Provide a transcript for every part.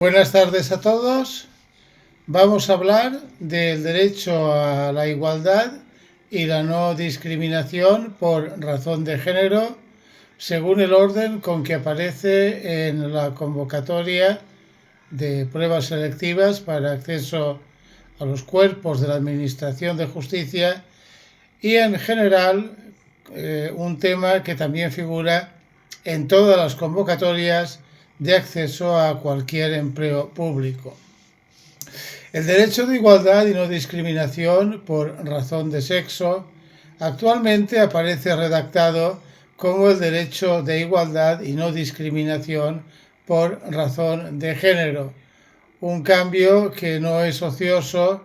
Buenas tardes a todos. Vamos a hablar del derecho a la igualdad y la no discriminación por razón de género, según el orden con que aparece en la convocatoria de pruebas selectivas para acceso a los cuerpos de la Administración de Justicia y en general un tema que también figura en todas las convocatorias de acceso a cualquier empleo público. El derecho de igualdad y no discriminación por razón de sexo actualmente aparece redactado como el derecho de igualdad y no discriminación por razón de género, un cambio que no es ocioso,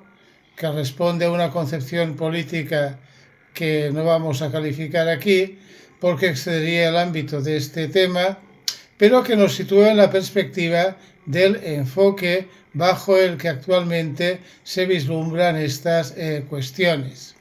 que responde a una concepción política que no vamos a calificar aquí porque excedería el ámbito de este tema, pero que nos sitúa en la perspectiva del enfoque bajo el que actualmente se vislumbran estas cuestiones.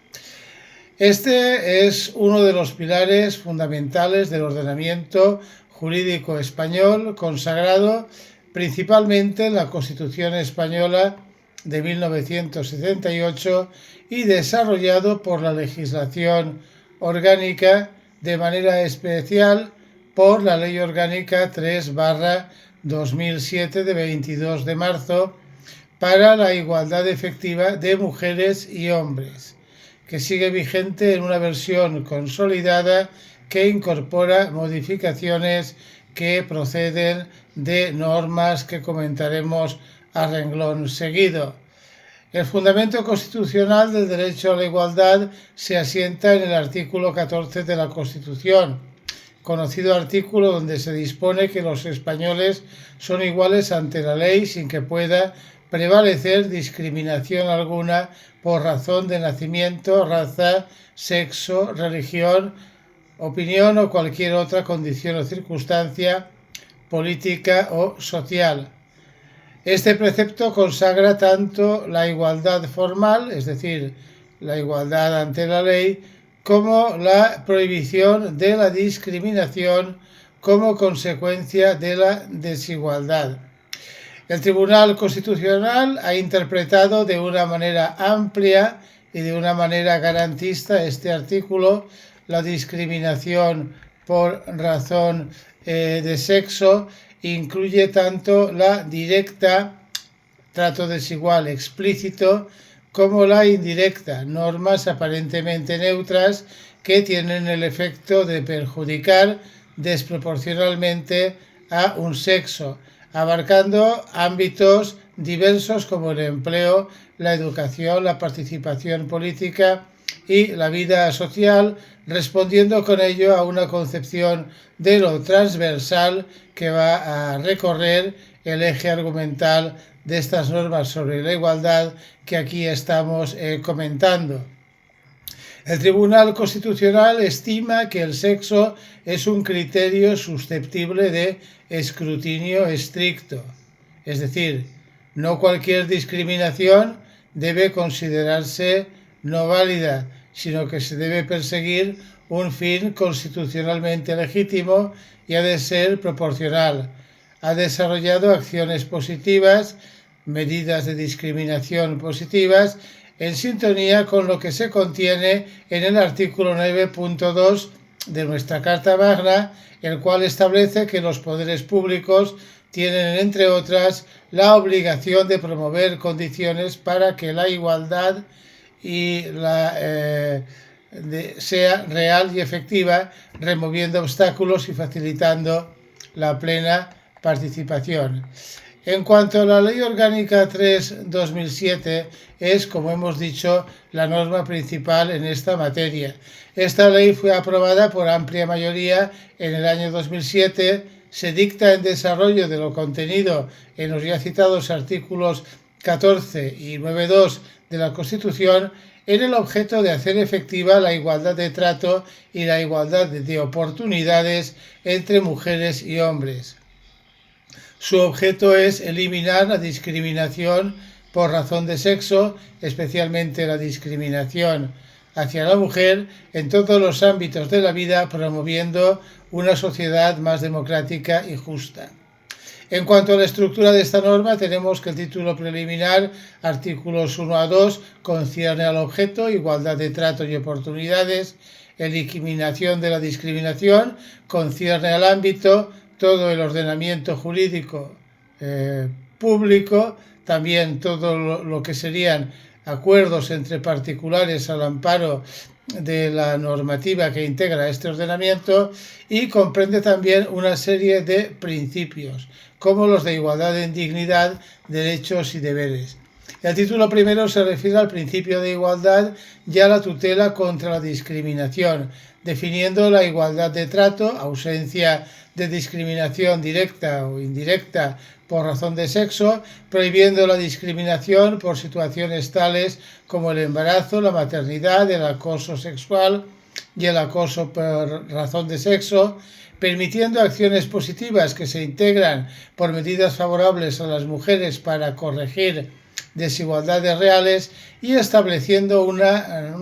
Este es uno de los pilares fundamentales del ordenamiento jurídico español, consagrado principalmente en la Constitución española de 1978 y desarrollado por la legislación orgánica, de manera especial por la Ley Orgánica 3/2007 de 22 de marzo para la igualdad efectiva de mujeres y hombres, que sigue vigente en una versión consolidada que incorpora modificaciones que proceden de normas que comentaremos a renglón seguido. El fundamento constitucional del derecho a la igualdad se asienta en el artículo 14 de la Constitución, conocido artículo donde se dispone que los españoles son iguales ante la ley sin que pueda prevalecer discriminación alguna por razón de nacimiento, raza, sexo, religión, opinión o cualquier otra condición o circunstancia política o social. Este precepto consagra tanto la igualdad formal, es decir, la igualdad ante la ley, como la prohibición de la discriminación como consecuencia de la desigualdad. El Tribunal Constitucional ha interpretado de una manera amplia y de una manera garantista este artículo. La discriminación por razón de sexo incluye tanto la directa, trato desigual explícito, como la indirecta, normas aparentemente neutras que tienen el efecto de perjudicar desproporcionalmente a un sexo, abarcando ámbitos diversos como el empleo, la educación, la participación política y la vida social, respondiendo con ello a una concepción de lo transversal que va a recorrer el eje argumental de estas normas sobre la igualdad que aquí estamos comentando. El Tribunal Constitucional estima que el sexo es un criterio susceptible de escrutinio estricto, es decir, no cualquier discriminación debe considerarse no válida, sino que se debe perseguir un fin constitucionalmente legítimo y ha de ser proporcional. Ha desarrollado acciones positivas, medidas de discriminación positivas, en sintonía con lo que se contiene en el artículo 9.2 de nuestra Carta Magna, el cual establece que los poderes públicos tienen, entre otras, la obligación de promover condiciones para que la igualdad y sea real y efectiva, removiendo obstáculos y facilitando la plena participación. En cuanto a la Ley Orgánica 3/2007, es, como hemos dicho, la norma principal en esta materia. Esta ley fue aprobada por amplia mayoría en el año 2007, se dicta en desarrollo de lo contenido en los ya citados artículos 14 y 9.2 de la Constitución, en el objeto de hacer efectiva la igualdad de trato y la igualdad de oportunidades entre mujeres y hombres. Su objeto es eliminar la discriminación por razón de sexo, especialmente la discriminación hacia la mujer en todos los ámbitos de la vida, promoviendo una sociedad más democrática y justa. En cuanto a la estructura de esta norma, tenemos que el título preliminar, artículos 1 a 2, concierne al objeto, igualdad de trato y oportunidades, eliminación de la discriminación, concierne al ámbito, todo el ordenamiento jurídico público, también todo lo que serían acuerdos entre particulares al amparo de la normativa que integra este ordenamiento, y comprende también una serie de principios, como los de igualdad en dignidad, derechos y deberes. El título primero se refiere al principio de igualdad y a la tutela contra la discriminación, definiendo la igualdad de trato, ausencia de discriminación directa o indirecta por razón de sexo, prohibiendo la discriminación por situaciones tales como el embarazo, la maternidad, el acoso sexual y el acoso por razón de sexo, permitiendo acciones positivas que se integran por medidas favorables a las mujeres para corregir desigualdades reales, y estableciendo un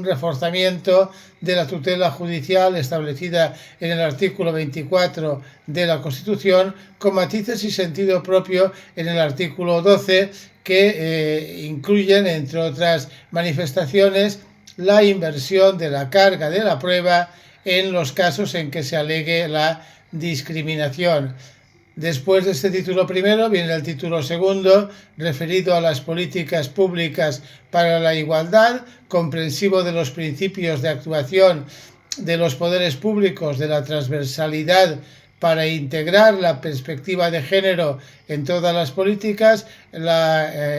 reforzamiento de la tutela judicial establecida en el artículo 24 de la Constitución, con matices y sentido propio en el artículo 12, que incluyen, entre otras manifestaciones, la inversión de la carga de la prueba en los casos en que se alegue la discriminación. Después de este título primero viene el título segundo, referido a las políticas públicas para la igualdad, comprensivo de los principios de actuación de los poderes públicos, de la transversalidad para integrar la perspectiva de género en todas las políticas, el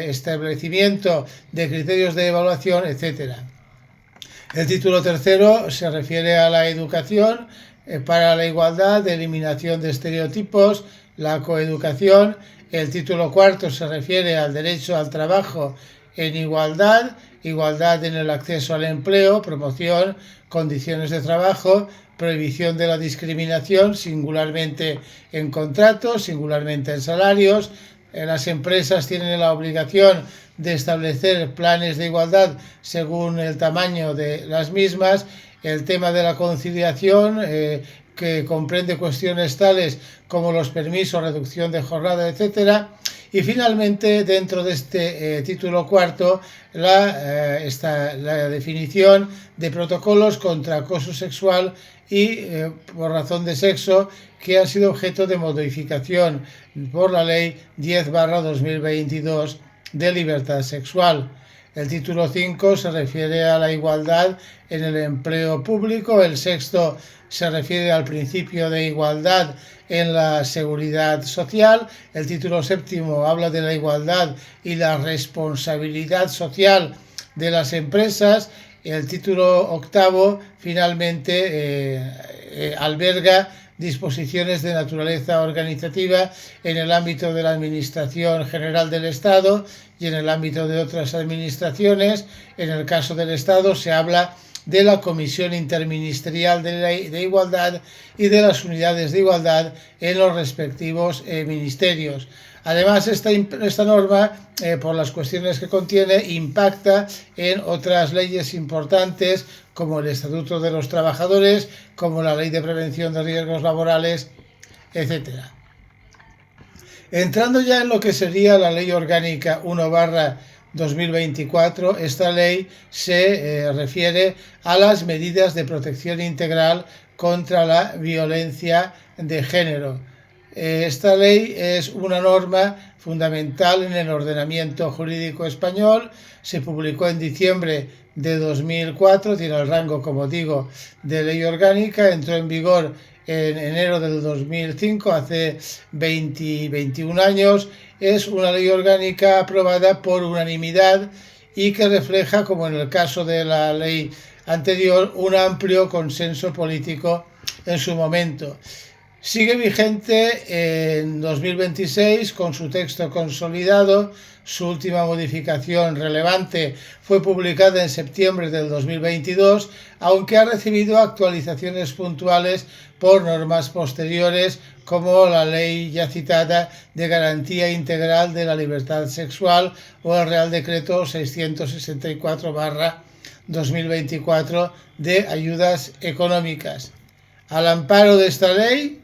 establecimiento de criterios de evaluación, etc. El título tercero se refiere a la educación para la igualdad, de eliminación de estereotipos, la coeducación. El título cuarto se refiere al derecho al trabajo en igualdad, igualdad en el acceso al empleo, promoción, condiciones de trabajo, prohibición de la discriminación, singularmente en contratos, singularmente en salarios. Las empresas tienen la obligación de establecer planes de igualdad según el tamaño de las mismas. El tema de la conciliación, que comprende cuestiones tales como los permisos, reducción de jornada, etc. Y finalmente, dentro de este título cuarto, la definición de protocolos contra acoso sexual y por razón de sexo, que han sido objeto de modificación por la Ley 10/2022 de libertad sexual. El título 5 se refiere a la igualdad en el empleo público. El sexto se refiere al principio de igualdad en la seguridad social. El título séptimo habla de la igualdad y la responsabilidad social de las empresas. El título octavo finalmente alberga disposiciones de naturaleza organizativa en el ámbito de la Administración General del Estado y en el ámbito de otras administraciones. En el caso del Estado se habla de la Comisión Interministerial de Igualdad y de las unidades de igualdad en los respectivos ministerios. Además, esta norma, por las cuestiones que contiene, impacta en otras leyes importantes como el Estatuto de los Trabajadores, como la Ley de Prevención de Riesgos Laborales, etc. Entrando ya en lo que sería la Ley Orgánica 1/2024, esta ley se refiere a las medidas de protección integral contra la violencia de género. Esta ley es una norma fundamental en el ordenamiento jurídico español. Se publicó en diciembre de 2004, tiene el rango, como digo, de ley orgánica. Entró en vigor en enero del 2005, hace 21 años. Es una ley orgánica aprobada por unanimidad y que refleja, como en el caso de la ley anterior, un amplio consenso político en su momento. Sigue vigente en 2026 con su texto consolidado. Su última modificación relevante fue publicada en septiembre del 2022, aunque ha recibido actualizaciones puntuales por normas posteriores, como la ley ya citada de Garantía Integral de la Libertad Sexual o el Real Decreto 664/2024 de ayudas económicas. Al amparo de esta ley,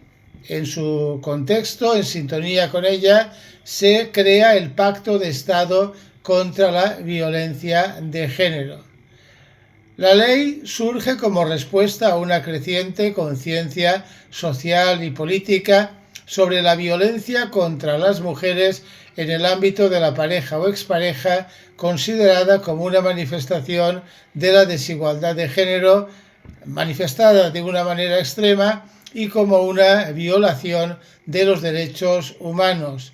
En su contexto, en sintonía con ella, se crea el Pacto de Estado contra la Violencia de Género. La ley surge como respuesta a una creciente conciencia social y política sobre la violencia contra las mujeres en el ámbito de la pareja o expareja, considerada como una manifestación de la desigualdad de género, manifestada de una manera extrema, y como una violación de los derechos humanos.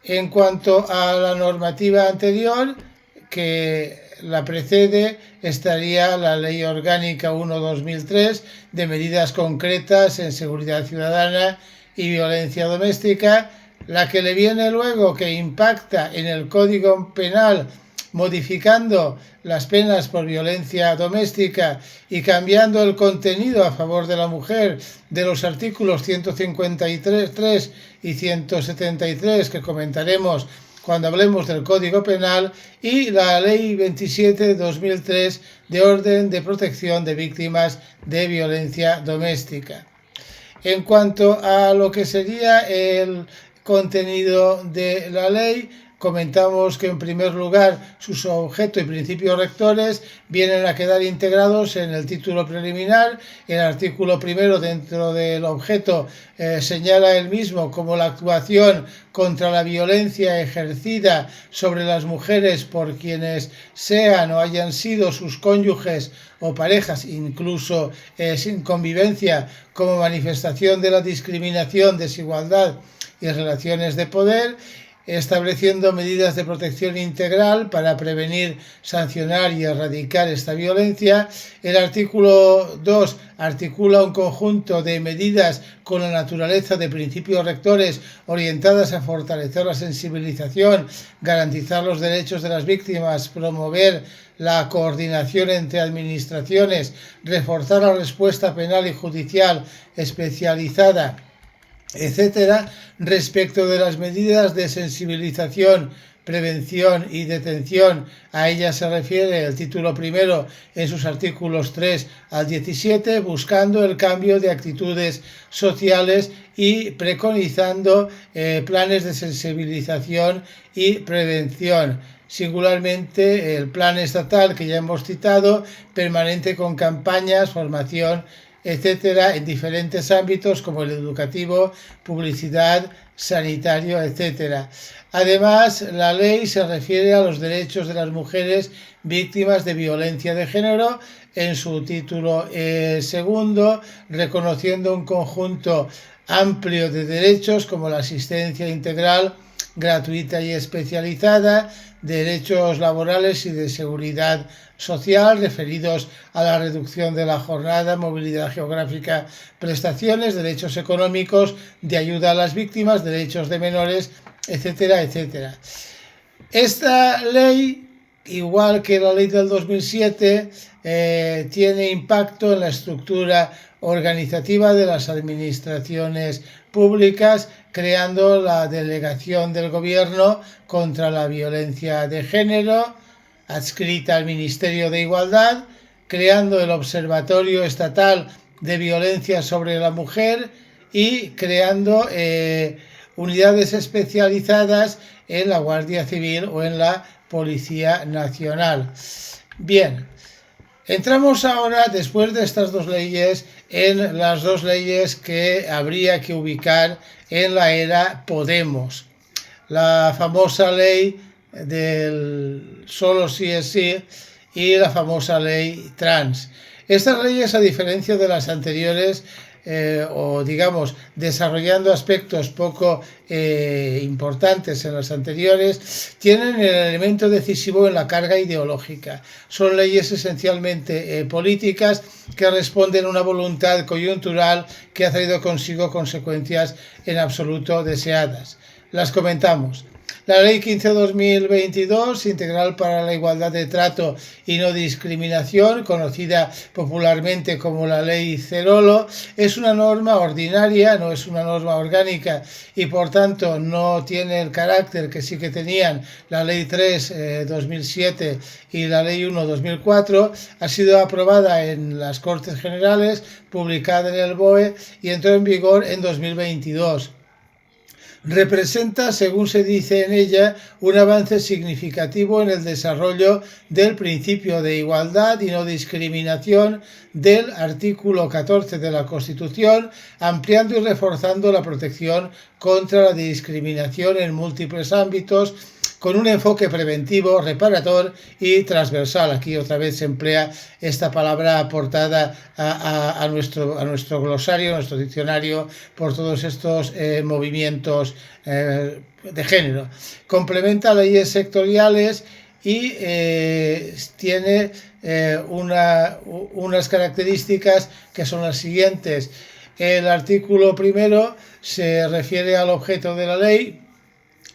En cuanto a la normativa anterior, que la precede, estaría la Ley Orgánica 1/2003 de medidas concretas en seguridad ciudadana y violencia doméstica. La que le viene luego, que impacta en el Código Penal, modificando las penas por violencia doméstica y cambiando el contenido a favor de la mujer de los artículos 153 y 173, que comentaremos cuando hablemos del Código Penal, y la Ley 27/2003 de Orden de Protección de Víctimas de Violencia Doméstica. En cuanto a lo que sería el contenido de la ley, comentamos que en primer lugar sus objetos y principios rectores vienen a quedar integrados en el título preliminar. El artículo primero, dentro del objeto, señala el mismo como la actuación contra la violencia ejercida sobre las mujeres por quienes sean o hayan sido sus cónyuges o parejas, incluso sin convivencia, como manifestación de la discriminación, desigualdad y relaciones de poder, estableciendo medidas de protección integral para prevenir, sancionar y erradicar esta violencia. El artículo 2 articula un conjunto de medidas con la naturaleza de principios rectores orientadas a fortalecer la sensibilización, garantizar los derechos de las víctimas, promover la coordinación entre administraciones, reforzar la respuesta penal y judicial especializada, etcétera. Respecto de las medidas de sensibilización, prevención y detención, a ellas se refiere el título primero en sus artículos 3 al 17, buscando el cambio de actitudes sociales y preconizando planes de sensibilización y prevención. Singularmente el plan estatal, que ya hemos citado, permanente, con campañas, formación, etcétera, en diferentes ámbitos como el educativo, publicidad, sanitario, etcétera. Además, la ley se refiere a los derechos de las mujeres víctimas de violencia de género en su título segundo, reconociendo un conjunto amplio de derechos como la asistencia integral, gratuita y especializada, derechos laborales y de seguridad social referidos a la reducción de la jornada, movilidad geográfica, prestaciones, derechos económicos, de ayuda a las víctimas, derechos de menores, etcétera, etcétera. Esta ley, igual que la ley del 2007, tiene impacto en la estructura organizativa de las administraciones públicas, creando la Delegación del Gobierno contra la Violencia de Género, adscrita al Ministerio de Igualdad, creando el Observatorio Estatal de Violencia sobre la Mujer y creando unidades especializadas en la Guardia Civil o en la Policía Nacional. Bien, entramos ahora, después de estas dos leyes, en las dos leyes que habría que ubicar en la era Podemos. La famosa ley del solo sí es sí y la famosa ley trans. Estas leyes, a diferencia de las anteriores, o digamos desarrollando aspectos poco importantes en las anteriores, tienen el elemento decisivo en la carga ideológica. Son leyes esencialmente políticas que responden a una voluntad coyuntural que ha traído consigo consecuencias en absoluto deseadas. Las comentamos. La Ley 15/2022, integral para la igualdad de trato y no discriminación, conocida popularmente como la Ley Cerolo, es una norma ordinaria, no es una norma orgánica y por tanto no tiene el carácter que sí que tenían la Ley 3/2007 y la Ley 1/2004. Ha sido aprobada en las Cortes Generales, publicada en el BOE y entró en vigor en 2022. Representa, según se dice en ella, un avance significativo en el desarrollo del principio de igualdad y no discriminación del artículo 14 de la Constitución, ampliando y reforzando la protección contra la discriminación en múltiples ámbitos, con un enfoque preventivo, reparador y transversal. Aquí otra vez se emplea esta palabra aportada a nuestro glosario, a nuestro diccionario, por todos estos movimientos de género. Complementa leyes sectoriales y tiene unas características que son las siguientes. El artículo primero se refiere al objeto de la ley,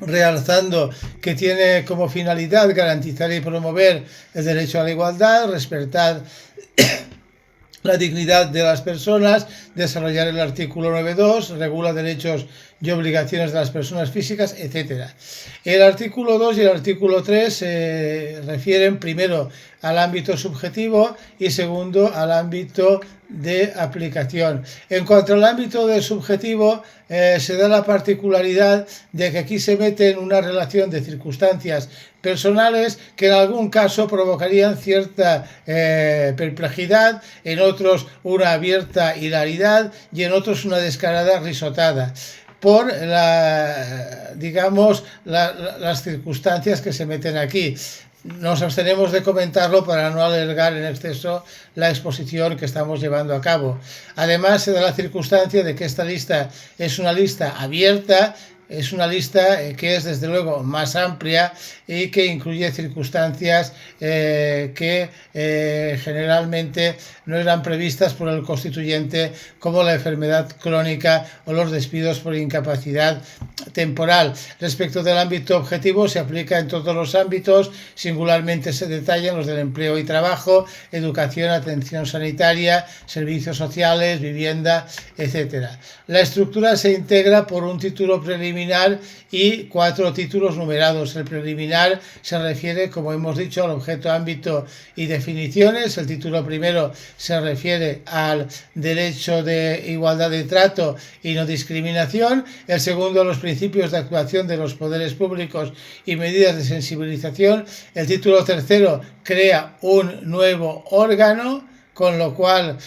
realzando que tiene como finalidad garantizar y promover el derecho a la igualdad, respetar la dignidad de las personas, desarrollar el artículo 9.2, regula derechos y obligaciones de las personas físicas, etc. El artículo 2 y el artículo 3 se refieren primero al ámbito subjetivo y segundo al ámbito de aplicación. En cuanto al ámbito del subjetivo, se da la particularidad de que aquí se mete en una relación de circunstancias personales que en algún caso provocarían cierta perplejidad, en otros una abierta hilaridad y en otros una descarada risotada, por las circunstancias que se meten aquí. Nos abstenemos de comentarlo para no alargar en exceso la exposición que estamos llevando a cabo. Además, se da la circunstancia de que esta lista es una lista abierta, es una lista que es desde luego más amplia y que incluye circunstancias que generalmente no eran previstas por el constituyente, como la enfermedad crónica o los despidos por incapacidad temporal. Respecto del ámbito objetivo, se aplica en todos los ámbitos, singularmente se detallan los del empleo y trabajo, educación, atención sanitaria, servicios sociales, vivienda, etc. La estructura se integra por un título preliminar y 4 títulos numerados. El preliminar se refiere, como hemos dicho, al objeto, ámbito y definiciones. El título primero se refiere al derecho de igualdad de trato y no discriminación. El segundo, a los principios de actuación de los poderes públicos y medidas de sensibilización. El título tercero crea un nuevo órgano, con lo cual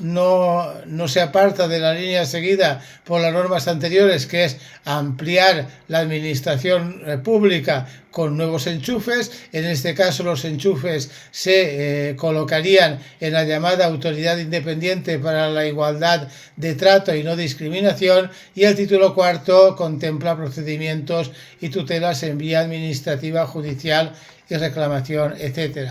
no se aparta de la línea seguida por las normas anteriores, que es ampliar la administración pública con nuevos enchufes. En este caso, los enchufes se colocarían en la llamada Autoridad Independiente para la Igualdad de Trato y No Discriminación, y el título cuarto contempla procedimientos y tutelas en vía administrativa, judicial y reclamación, etc.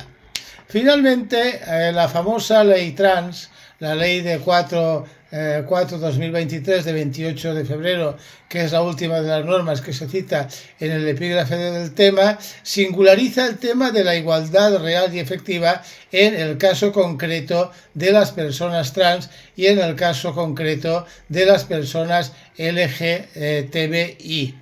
Finalmente, la famosa ley trans, la ley de 4/2023 de 28 de febrero, que es la última de las normas que se cita en el epígrafe del tema, singulariza el tema de la igualdad real y efectiva en el caso concreto de las personas trans y en el caso concreto de las personas LGTBI.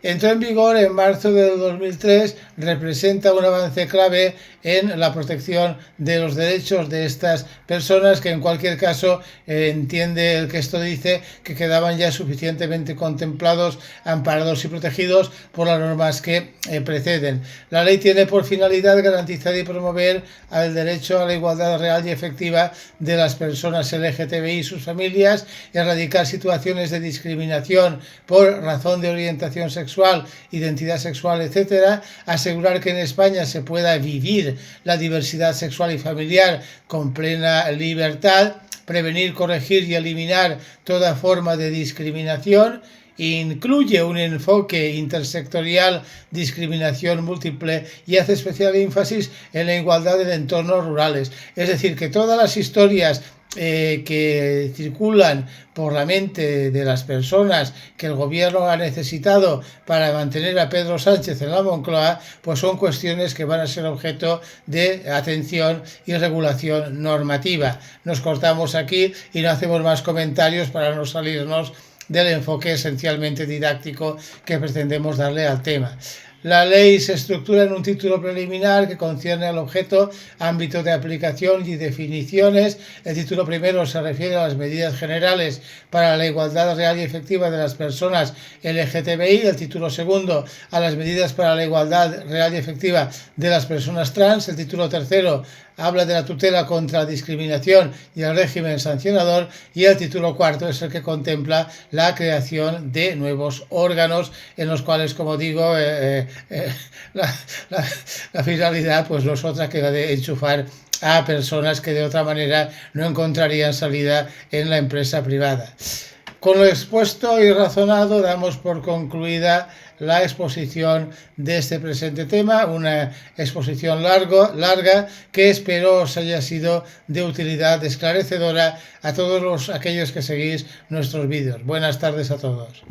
Entró en vigor en marzo del 2003, representa un avance clave en la protección de los derechos de estas personas, que en cualquier caso entiende el que esto dice que quedaban ya suficientemente contemplados, amparados y protegidos por las normas que preceden. La ley tiene por finalidad garantizar y promover el derecho a la igualdad real y efectiva de las personas LGTBI y sus familias, erradicar situaciones de discriminación por razón de orientación sexual, identidad sexual, etc., asegurar que en España se pueda vivir la diversidad sexual y familiar con plena libertad, prevenir, corregir y eliminar toda forma de discriminación incluye un enfoque intersectorial, discriminación múltiple y hace especial énfasis en la igualdad en entornos rurales. Es decir, que todas las historias que circulan por la mente de las personas que el gobierno ha necesitado para mantener a Pedro Sánchez en la Moncloa, pues son cuestiones que van a ser objeto de atención y regulación normativa. Nos cortamos aquí y no hacemos más comentarios para no salirnos del enfoque esencialmente didáctico que pretendemos darle al tema. La ley se estructura en un título preliminar que concierne al objeto, ámbito de aplicación y definiciones. El título primero se refiere a las medidas generales para la igualdad real y efectiva de las personas LGTBI. El título segundo a las medidas para la igualdad real y efectiva de las personas trans. El título tercero habla de la tutela contra la discriminación y el régimen sancionador, y el título cuarto es el que contempla la creación de nuevos órganos en los cuales, como digo, la finalidad pues no es otra que la de enchufar a personas que de otra manera no encontrarían salida en la empresa privada. Con lo expuesto y razonado damos por concluida la exposición de este presente tema, una exposición larga que espero os haya sido de utilidad esclarecedora a todos aquellos que seguís nuestros vídeos. Buenas tardes a todos.